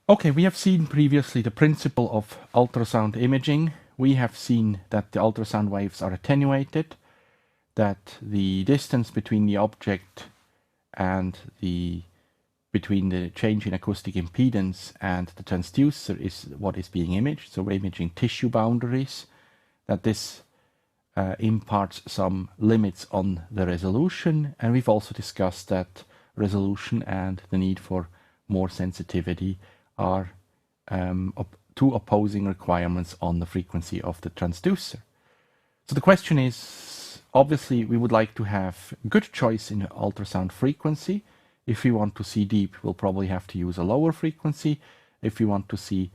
Okay, we have seen previously the principle of ultrasound imaging. We have seen that the ultrasound waves are attenuated, that the distance between the object and between the change in acoustic impedance and the transducer is what is being imaged. So we're imaging tissue boundaries, that this imparts some limits on the resolution, and we've also discussed that resolution and the need for more sensitivity are two opposing requirements on the frequency of the transducer. So the question is, obviously we would like to have good choice in ultrasound frequency. If we want to see deep, we'll probably have to use a lower frequency. If we want to see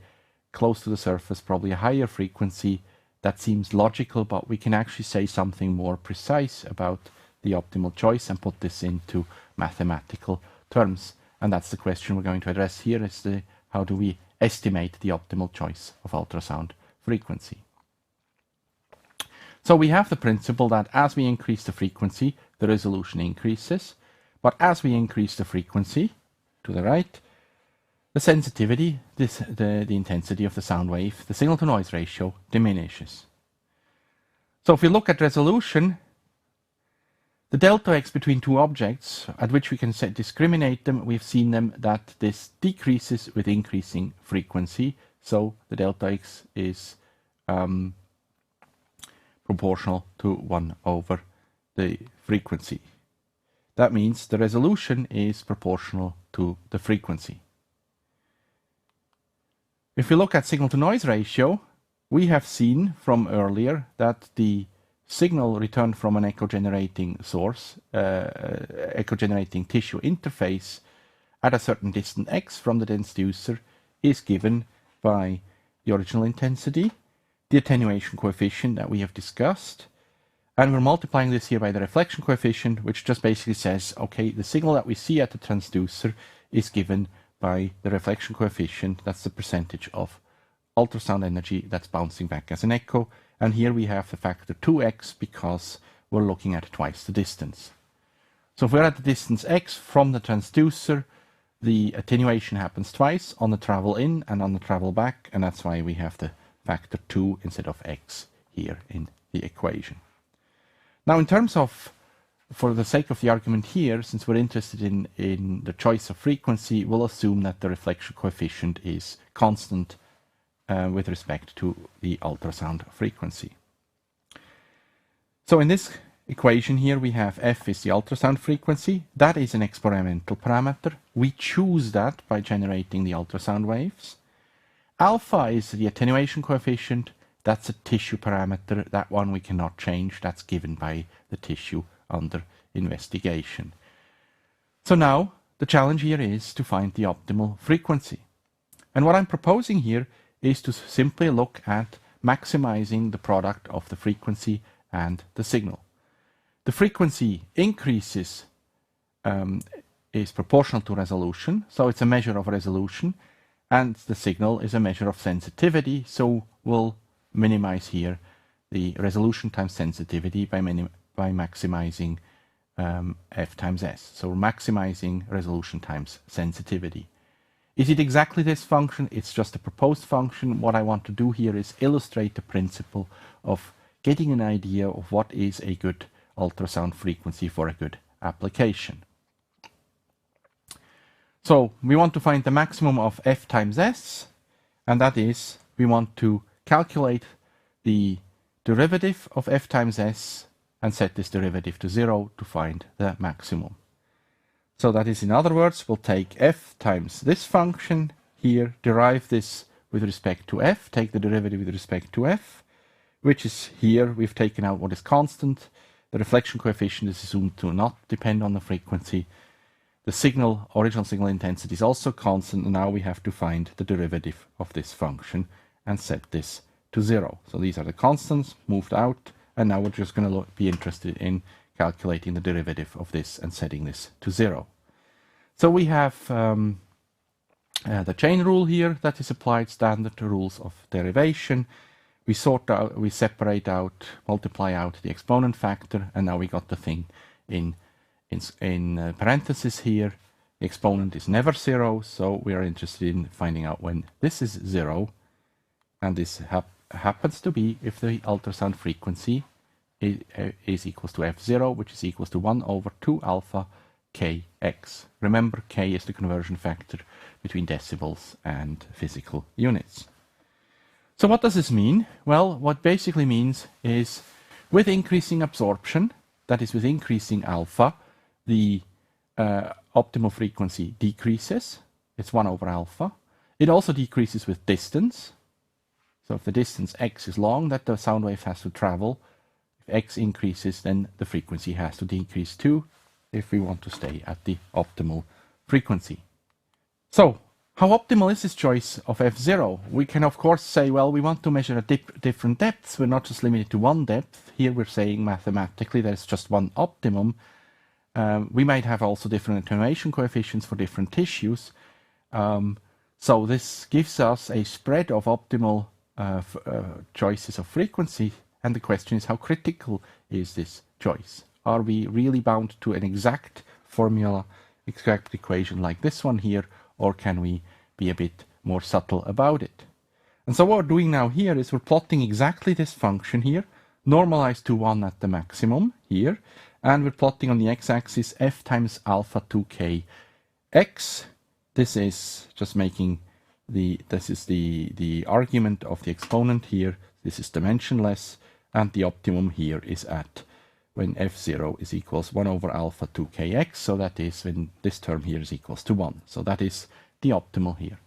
close to the surface, probably a higher frequency. That seems logical, but we can actually say something more precise about the optimal choice and put this into mathematical terms. And that's the question we're going to address here, is how do we estimate the optimal choice of ultrasound frequency. So we have the principle that as we increase the frequency, the resolution increases. But as we increase the frequency, to the right, the sensitivity, the intensity of the sound wave, the signal-to-noise ratio diminishes. So if we look at resolution, the delta x between two objects, at which we can discriminate them, we've seen them that this decreases with increasing frequency. So the delta x is proportional to 1 over the frequency. That means the resolution is proportional to the frequency. If we look at signal-to-noise ratio, we have seen from earlier that the signal returned from an echo-generating source, echo-generating tissue interface at a certain distance x from the transducer is given by the original intensity, the attenuation coefficient that we have discussed, and we're multiplying this here by the reflection coefficient, which just basically says, okay, the signal that we see at the transducer is given by the reflection coefficient. That's the percentage of ultrasound energy that's bouncing back as an echo. And here we have the factor 2x because we're looking at twice the distance. So if we're at the distance x from the transducer, the attenuation happens twice, on the travel in and on the travel back, and that's why we have the factor 2 instead of x here in the equation. Now in terms of, for the sake of the argument here, since we're interested in the choice of frequency, we'll assume that the reflection coefficient is constant with respect to the ultrasound frequency. So in this equation here we have f is the ultrasound frequency. That is an experimental parameter. We choose that by generating the ultrasound waves. Alpha is the attenuation coefficient. That's a tissue parameter. That one we cannot change. That's given by the tissue under investigation. So now the challenge here is to find the optimal frequency. And what I'm proposing here is to simply look at maximizing the product of the frequency and the signal. The frequency increases is proportional to resolution, so it's a measure of resolution, and the signal is a measure of sensitivity, so we'll minimize here the resolution times sensitivity by maximizing f times s. So we're maximizing resolution times sensitivity. Is it exactly this function? It's just a proposed function. What I want to do here is illustrate the principle of getting an idea of what is a good ultrasound frequency for a good application. So we want to find the maximum of f times s, and that is, we want to calculate the derivative of f times s and set this derivative to 0 to find the maximum. So that is, in other words, we'll take f times this function here, derive this with respect to f, take the derivative with respect to f, which is here, we've taken out what is constant. The reflection coefficient is assumed to not depend on the frequency. The signal, original signal intensity is also constant, and now we have to find the derivative of this function and set this to 0. So these are the constants moved out, and now we're just going to be interested in calculating the derivative of this and setting this to 0. So we have the chain rule here that is applied, standard rules of derivation. We sort out, we separate out, multiply out the exponent factor, and now we got the thing in parentheses here, The exponent is never 0, so we are interested in finding out when this is 0, and this happens to be if the ultrasound frequency is equals to f0, which is equals to 1 over 2 alpha kx. Remember, k is the conversion factor between decibels and physical units. So what does this mean? Well, what basically means is with increasing absorption, that is with increasing alpha, the optimal frequency decreases. It's 1 over alpha. It also decreases with distance. So if the distance x is long that the sound wave has to travel, if x increases, then the frequency has to decrease too, if we want to stay at the optimal frequency. So, how optimal is this choice of f0? We can of course say, well, we want to measure at different depths. We're not just limited to one depth. Here we're saying mathematically there's just one optimum. We might have also different attenuation coefficients for different tissues. So this gives us a spread of optimal choices of frequency, and the question is, how critical is this choice? Are we really bound to an exact formula, exact equation like this one here, or can we be a bit more subtle about it? And so what we're doing now here is we're plotting exactly this function here, normalized to 1 at the maximum here, and we're plotting on the x-axis f times alpha 2k x. This is just making this is the argument of the exponent here. This is dimensionless, and the optimum here is at when f0 is equals 1 over alpha 2kx, so that is when this term here is equals to 1. So that is the optimal here.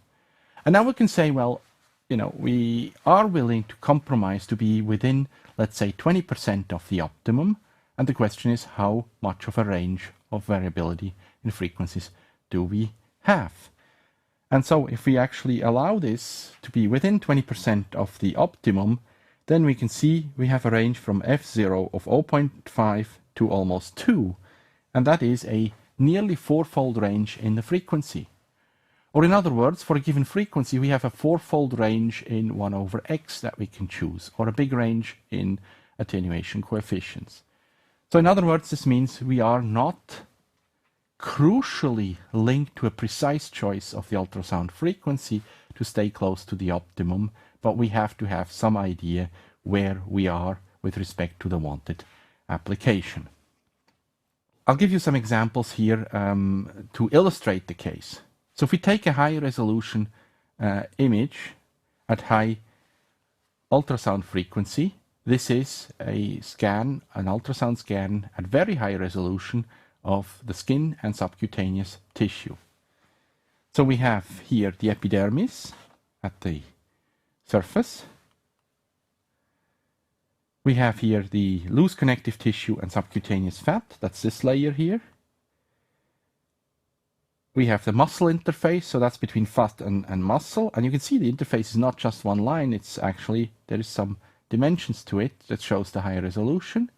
And now we can say, well, you know, we are willing to compromise to be within, let's say, 20% of the optimum, and the question is, how much of a range of variability in frequencies do we have? And so if we actually allow this to be within 20% of the optimum, then we can see we have a range from f0 of 0.5 to almost 2, and that is a nearly fourfold range in the frequency. Or in other words, for a given frequency, we have a fourfold range in 1 over x that we can choose, or a big range in attenuation coefficients. So in other words, this means we are not crucially linked to a precise choice of the ultrasound frequency to stay close to the optimum, but we have to have some idea where we are with respect to the wanted application. I'll give you some examples here to illustrate the case. So if we take a high resolution image at high ultrasound frequency, this is a scan, an ultrasound scan at very high resolution of the skin and subcutaneous tissue. So we have here the epidermis at the surface. We have here the loose connective tissue and subcutaneous fat, that's this layer here. We have the muscle interface, so that's between fat and muscle, and you can see the interface is not just one line, it's actually, there is some dimensions to it that shows the high resolution.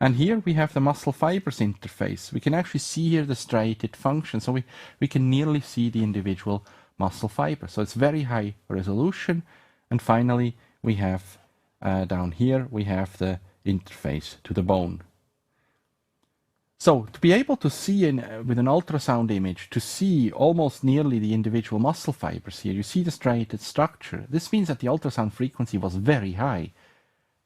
And here we have the muscle fibers interface. We can actually see here the striated function, so we can nearly see the individual muscle fiber. So it's very high resolution. And finally, we have down here, we have the interface to the bone. So to be able to see with an ultrasound image, to see almost nearly the individual muscle fibers here, you see the striated structure. This means that the ultrasound frequency was very high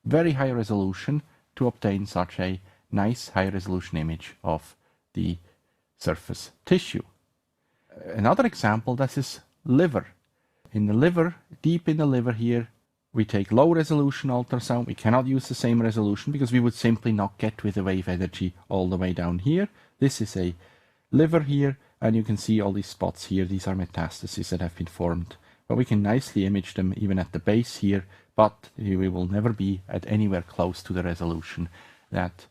resolution, to obtain such a nice high resolution image of the surface tissue. Another example, this is liver. In the liver, deep in the liver here, we take low resolution ultrasound. We cannot use the same resolution because we would simply not get with the wave energy all the way down here. This is a liver here, and you can see all these spots here. These are metastases that have been formed, but we can nicely image them even at the base here, but we will never be at anywhere close to the resolution that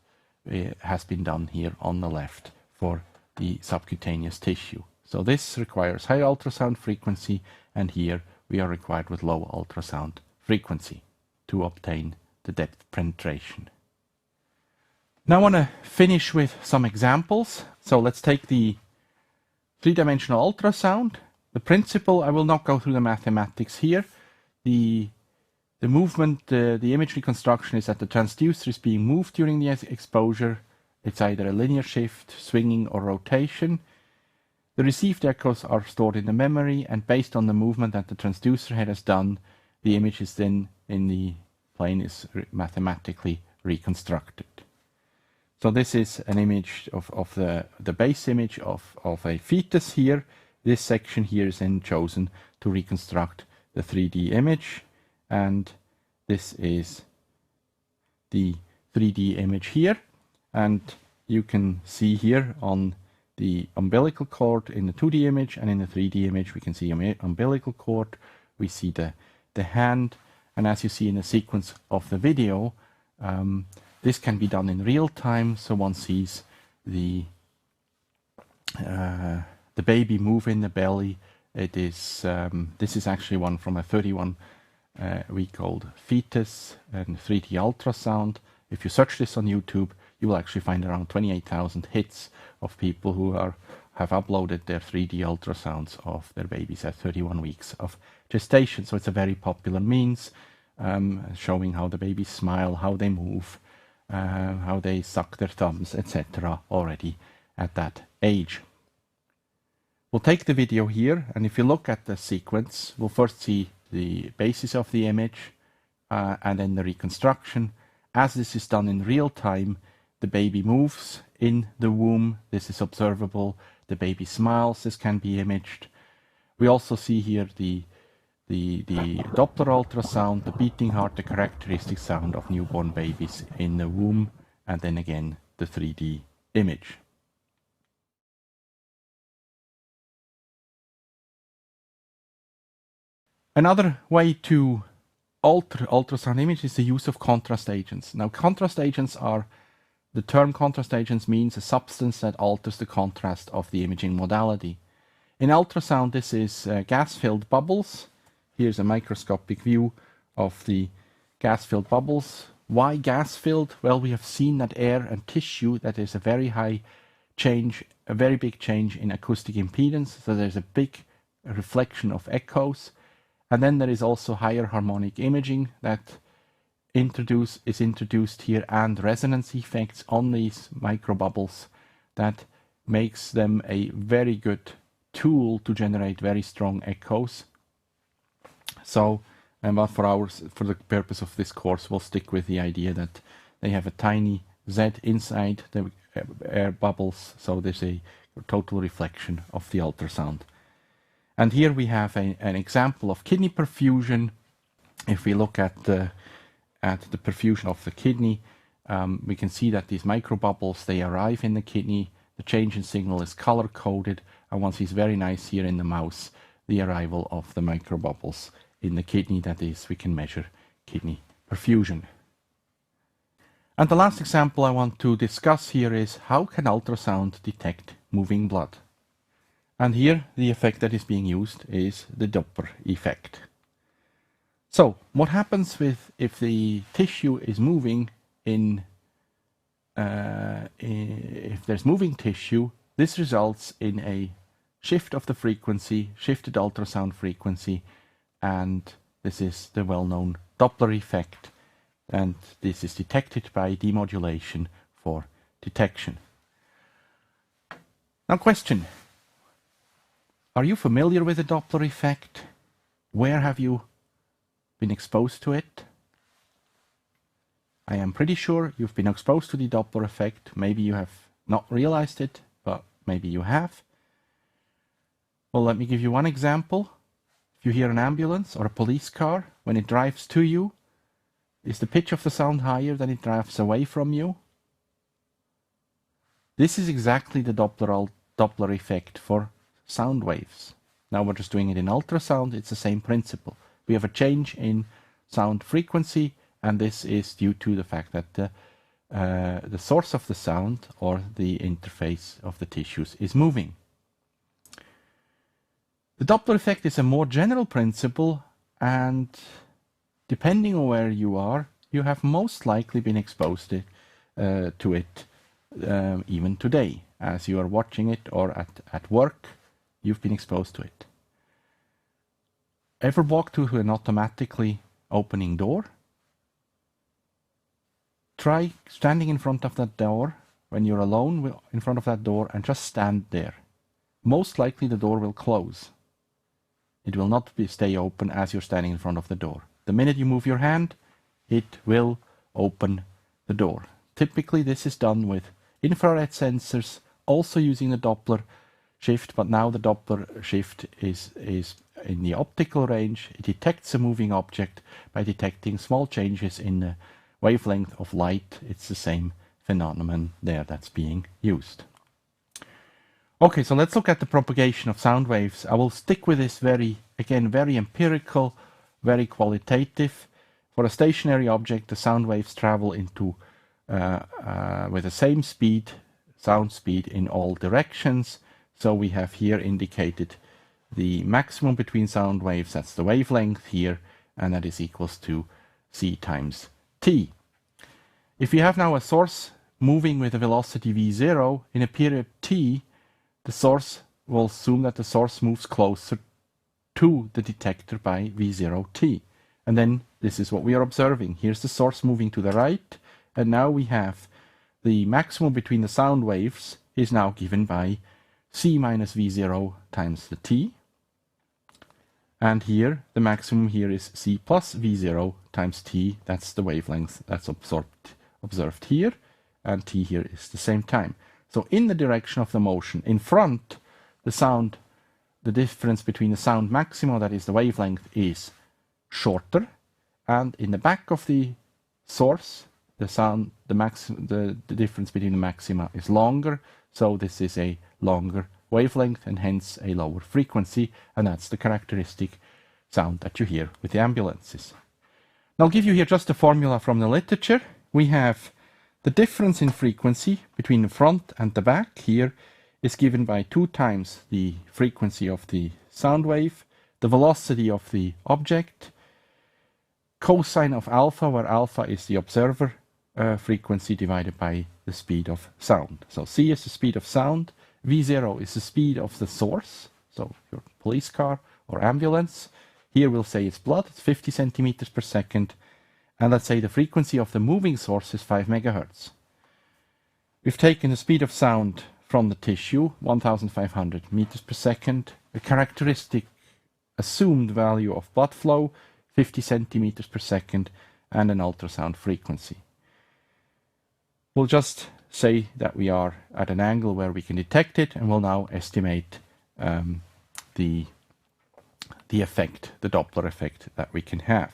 has been done here on the left for the subcutaneous tissue. So this requires high ultrasound frequency, and here we are required with low ultrasound frequency to obtain the depth penetration. Now I want to finish with some examples. So let's take the three-dimensional ultrasound. The principle, I will not go through the mathematics here. The movement, the image reconstruction is that the transducer is being moved during the exposure. It's either a linear shift, swinging, or rotation. The received echoes are stored in the memory, and based on the movement that the transducer head has done, the image is then in the plane is mathematically reconstructed. So this is an image of the base image of a fetus here. This section here is then chosen to reconstruct the 3D image, and this is the 3D image here, and you can see here on the umbilical cord in the 2D image, and in the 3D image we can see umbilical cord, we see the hand, and as you see in the sequence of the video, this can be done in real time, so one sees the baby move in the belly. It is this is actually one from a 31-week-old fetus and 3D ultrasound. If you search this on YouTube, you will actually find around 28,000 hits of people who have uploaded their 3D ultrasounds of their babies at 31 weeks of gestation. So it's a very popular means, showing how the babies smile, how they move, how they suck their thumbs, etc. already at that age. We'll take the video here, and if you look at the sequence, we'll first see the basis of the image, and then the reconstruction. As this is done in real time, the baby moves in the womb. This is observable. The baby smiles. This can be imaged. We also see here the Doppler ultrasound, the beating heart, the characteristic sound of newborn babies in the womb, and then again the 3D image. Another way to alter ultrasound image is the use of contrast agents. Now, contrast agents are, the term contrast agents means a substance that alters the contrast of the imaging modality. In ultrasound, this is gas-filled bubbles. Here's a microscopic view of the gas-filled bubbles. Why gas-filled? Well, we have seen that air and tissue, that is a very high change, a very big change in acoustic impedance. So there's a big reflection of echoes. And then there is also higher harmonic imaging that is introduced here, and resonance effects on these microbubbles that makes them a very good tool to generate very strong echoes. So, but for the purpose of this course, we'll stick with the idea that they have a tiny Z inside the air bubbles, so there's a total reflection of the ultrasound. And here we have an example of kidney perfusion. If we look at the perfusion of the kidney, we can see that these microbubbles, they arrive in the kidney. The change in signal is color-coded, and one sees very nice here in the mouse the arrival of the microbubbles in the kidney. That is, we can measure kidney perfusion. And the last example I want to discuss here is how can ultrasound detect moving blood? And here the effect that is being used is the Doppler effect. So what happens if the tissue is moving if there's moving tissue, this results in a shift of the frequency, shifted ultrasound frequency, and this is the well-known Doppler effect, and this is detected by demodulation for detection. Now, question. Are you familiar with the Doppler effect? Where have you been exposed to it? I am pretty sure you've been exposed to the Doppler effect. Maybe you have not realized it, but maybe you have. Well, let me give you one example. If you hear an ambulance or a police car, when it drives to you, is the pitch of the sound higher than it drives away from you? This is exactly the Doppler effect for sound waves. Now we're just doing it in ultrasound. It's the same principle. We have a change in sound frequency, and this is due to the fact that the source of the sound, or the interface of the tissues, is moving. The Doppler effect is a more general principle, and depending on where you are, you have most likely been exposed to it even today. As you are watching it or at work, you've been exposed to it. Ever walk to an automatically opening door? Try standing in front of that door when you're alone in front of that door, and just stand there. most likely the door will close. It will not stay open as you're standing in front of the door. The minute you move your hand, it will open the door. Typically this is done with infrared sensors, also using the Doppler shift, but now the Doppler shift is in the optical range. It detects a moving object by detecting small changes in the wavelength of light. It's the same phenomenon there that's being used. Okay, so let's look at the propagation of sound waves. I will stick with this very empirical, very qualitative. For a stationary object, the sound waves travel into with the same speed, sound speed in all directions. So we have here indicated the maximum between sound waves, that's the wavelength here, and that is equals to c times t. If you have now a source moving with a velocity v0 in a period t, the source will assume that the source moves closer to the detector by v0t. And then this is what we are observing. Here's the source moving to the right, and now we have the maximum between the sound waves is now given by c minus v0 times the t. And here, the maximum here is c plus v0 times t. That's the wavelength that's observed here, and t here is the same time. So in the direction of the motion, in front, the difference between the sound maxima, that is the wavelength, is shorter, and in the back of the source, the difference between the maxima is longer, so this is a longer wavelength and hence a lower frequency, and that's the characteristic sound that you hear with the ambulances. Now I'll give you here just a formula from the literature. We have the difference in frequency between the front and the back here is given by 2 times the frequency of the sound wave, the velocity of the object, cosine of alpha, where alpha is the observer frequency divided by the speed of sound. So c is the speed of sound, v0 is the speed of the source, so your police car or ambulance. Here we'll say it's blood, it's 50 centimeters per second. And let's say the frequency of the moving source is 5 megahertz. We've taken the speed of sound from the tissue, 1500 meters per second, a characteristic assumed value of blood flow, 50 centimeters per second, and an ultrasound frequency. We'll just say that we are at an angle where we can detect it, and we'll now estimate the effect, the Doppler effect that we can have.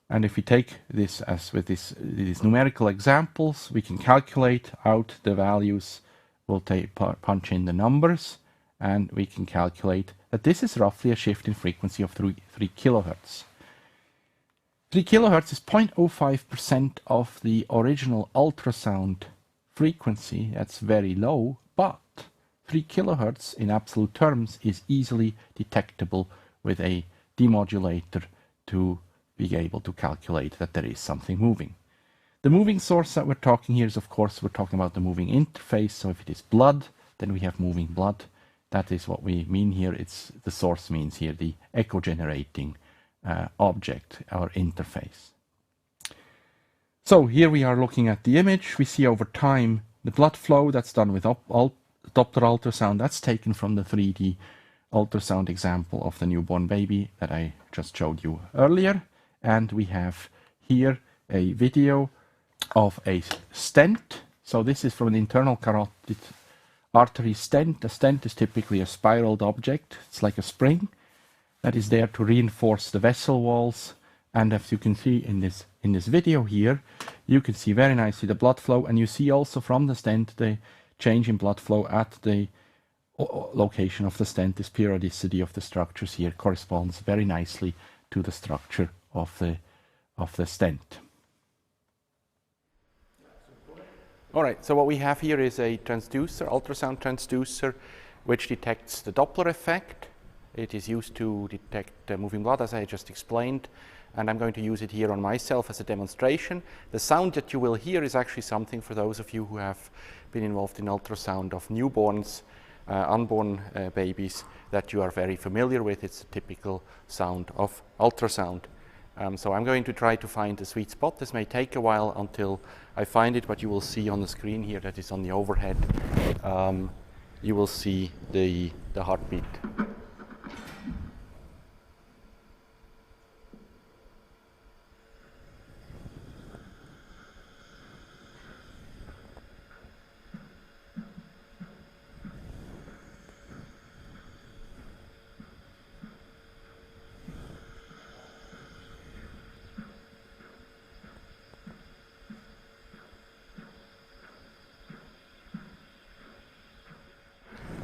And if we take this as with these numerical examples, we can calculate out the values. We'll punch in the numbers, and we can calculate that this is roughly a shift in frequency of 3 kilohertz. 3 kilohertz is 0.05% of the original ultrasound frequency. That's very low, but 3 kilohertz in absolute terms is easily detectable with a demodulator to be able to calculate that there is something moving. The moving source that we're talking here is, of course, we're talking about the moving interface. So if it is blood, then we have moving blood. That is what we mean here. It's the source means here the echo generating object, our interface. So here we are looking at the image. We see over time the blood flow that's done with Doppler ultrasound. That's taken from the 3D ultrasound example of the newborn baby that I just showed you earlier. And we have here a video of a stent. So this is from an internal carotid artery stent. A stent is typically a spiraled object. It's like a spring that is there to reinforce the vessel walls. And as you can see in this video here, you can see very nicely the blood flow, and you see also from the stent the change in blood flow at the location of the stent. This periodicity of the structures here corresponds very nicely to the structure of the stent. All right, so what we have here is a transducer, ultrasound transducer, which detects the Doppler effect. It is used to detect moving blood, as I just explained, and I'm going to use it here on myself as a demonstration. The sound that you will hear is actually something for those of you who have been involved in ultrasound of newborns, unborn babies, that you are very familiar with. It's a typical sound of ultrasound. So I'm going to try to find the sweet spot. This may take a while until I find it, but you will see on the screen here that is on the overhead you will see the heartbeat.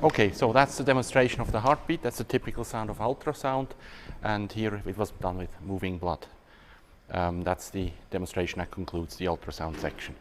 Okay, so that's the demonstration of the heartbeat. That's the typical sound of ultrasound. And here it was done with moving blood. That's the demonstration that concludes the ultrasound section.